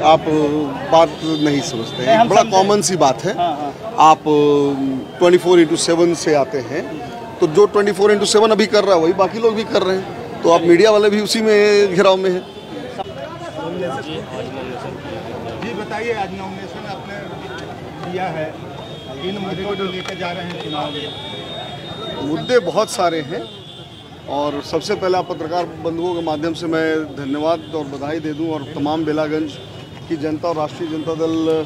आप बात नहीं समझते हैं, बड़ा कॉमन सी बात है। आप 24/7 से आते हैं, तो जो 24/7 अभी कर रहा है वही बाकी लोग भी कर रहे हैं, तो आप मीडिया वाले भी उसी में घेराव में हैं। जी बताइए, आज नॉमिनेशन आपने दिया है, इन मुद्दों को लेकर जा रहे हैं चुनाव में। मुद्दे बहुत सारे हैं और सबसे पहले आप पत्रकार बंधुओं के माध्यम से मैं धन्यवाद और बधाई दे दूं और तमाम बेलागंज की जनता और राष्ट्रीय जनता दल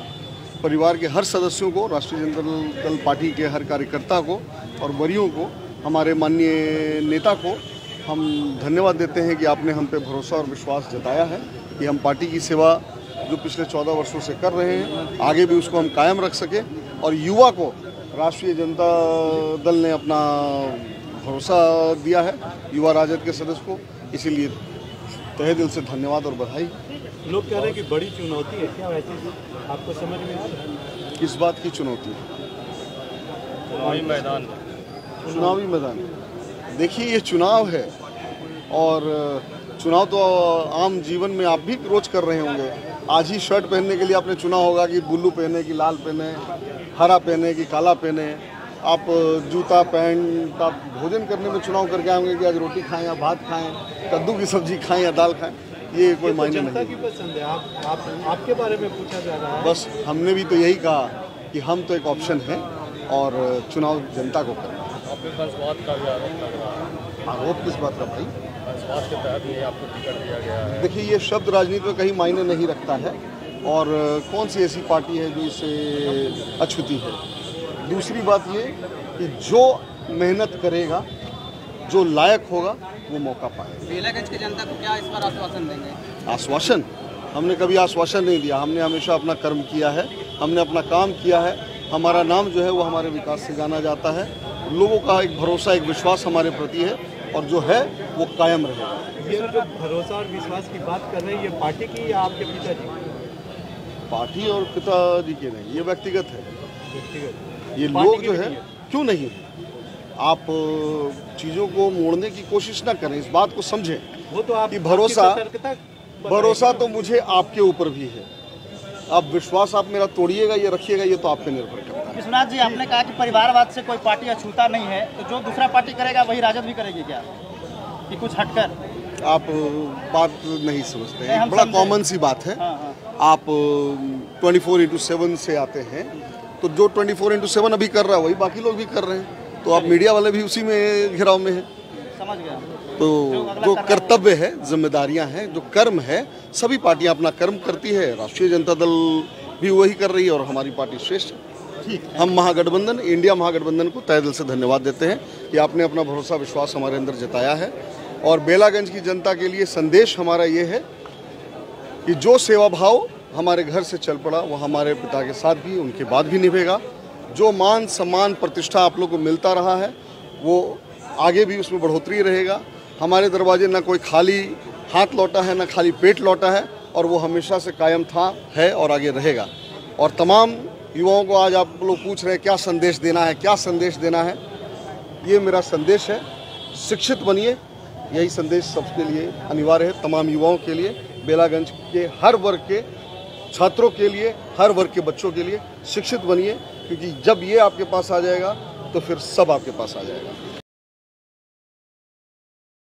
परिवार के हर सदस्यों को, राष्ट्रीय जनता दल पार्टी के हर कार्यकर्ता को और वरियों को, हमारे माननीय नेता को हम धन्यवाद देते हैं कि आपने हम पे भरोसा और विश्वास जताया है कि हम पार्टी की सेवा जो पिछले 14 वर्षों से कर रहे हैं आगे भी उसको हम कायम रख सके और युवा को राष्ट्रीय जनता दल ने अपना भरोसा दिया है, युवा राजद के सदस्य को, इसीलिए तहे दिल से धन्यवाद और बधाई। लोग कह रहे हैं कि बड़ी चुनौती है, क्या वैसे आपको समझ में आ रहा है? किस बात की चुनौती? चुनावी मैदान। चुनावी मैदान, देखिए ये चुनाव है और चुनाव तो आम जीवन में आप भी रोज कर रहे होंगे। आज ही शर्ट पहनने के लिए आपने चुना होगा कि ब्लू पहने कि लाल पहने, हरा पहने कि काला पहने। आप जूता पैंट, आप भोजन करने में चुनाव करके आएंगे कि आज रोटी खाएं या भात खाएं, कद्दू की सब्जी खाएं या दाल खाएं, ये कोई मायने नहीं। की पसंद है, आपके बारे में पूछा जा रहा है। बस हमने भी तो यही कहा कि हम तो एक ऑप्शन है और चुनाव जनता को करना है। आपके वंशवाद का भी आरोप लग रहा है। आरोप किस बात का भाई? वंशवाद के तहत ही आपको टिकट दिया गया है। देखिए ये शब्द राजनीति में कहीं मायने नहीं रखता है और कौन सी ऐसी पार्टी है जो इससे अछूती है। दूसरी बात ये कि जो मेहनत करेगा, जो लायक होगा, वो मौका पाएगा। बेलागंज की जनता को क्या इस बार आश्वासन देंगे? आश्वासन? हमने कभी आश्वासन नहीं दिया, हमने हमेशा अपना कर्म किया है, हमने अपना काम किया है। हमारा नाम जो है वो हमारे विकास से जाना जाता है। लोगों का एक भरोसा, एक विश्वास हमारे प्रति है और जो है वो कायम रहेगा। ये जो भरोसा और विश्वास की बात कर रहे हैं, ये पार्टी की या आपके पिताजी? पार्टी और पिताजी के नहीं, ये व्यक्तिगत है। व्यक्तिगत ये लोग जो है, क्यों नहीं है? आप चीज़ों को मोड़ने की कोशिश ना करें, इस बात को समझें। वो तो आप कि भरोसा तो मुझे आपके ऊपर भी है। अब विश्वास आप मेरा तोड़िएगा या रखिएगा, ये तो आप पे निर्भर करता है। विश्वनाथ जी, आपने कहा कि परिवारवाद से कोई पार्टी अछूता नहीं है, तो जो दूसरा पार्टी करेगा वही राजद भी करेगी क्या, कि कुछ हटकर? आप बात नहीं समझते हैं, बड़ा कॉमन सी बात है। आप 24/7 से आते हैं, तो जो 24/7 अभी कर रहा है वही बाकी लोग भी कर रहे हैं, तो आप मीडिया वाले भी उसी में घेराव में हैं। समझ गया। तो जो कर्तव्य है, जिम्मेदारियां हैं, जो कर्म है, सभी पार्टियां अपना कर्म करती है। राष्ट्रीय जनता दल भी वही कर रही है और हमारी पार्टी श्रेष्ठ है। ठीक, हम महागठबंधन, इंडिया महागठबंधन को तहे दिल से धन्यवाद देते हैं कि आपने अपना भरोसा, विश्वास हमारे अंदर जताया है। और बेलागंज की जनता के लिए संदेश हमारा ये है कि जो सेवा भाव हमारे घर से चल पड़ा वो हमारे पिता के साथ भी, उनके बाद भी निभेगा। जो मान सम्मान प्रतिष्ठा आप लोग को मिलता रहा है वो आगे भी उसमें बढ़ोतरी रहेगा। हमारे दरवाजे ना कोई खाली हाथ लौटा है, ना खाली पेट लौटा है, और वो हमेशा से कायम था, है और आगे रहेगा। और तमाम युवाओं को आज आप लोग पूछ रहे हैं क्या संदेश देना है, क्या संदेश देना है, ये मेरा संदेश है, शिक्षित बनिए। यही संदेश सबके लिए अनिवार्य है, तमाम युवाओं के लिए, बेलागंज के हर वर्ग के छात्रों के लिए, हर वर्ग के बच्चों के लिए शिक्षित बनिए, क्योंकि जब ये आपके पास आ जाएगा तो फिर सब आपके पास आ जाएगा।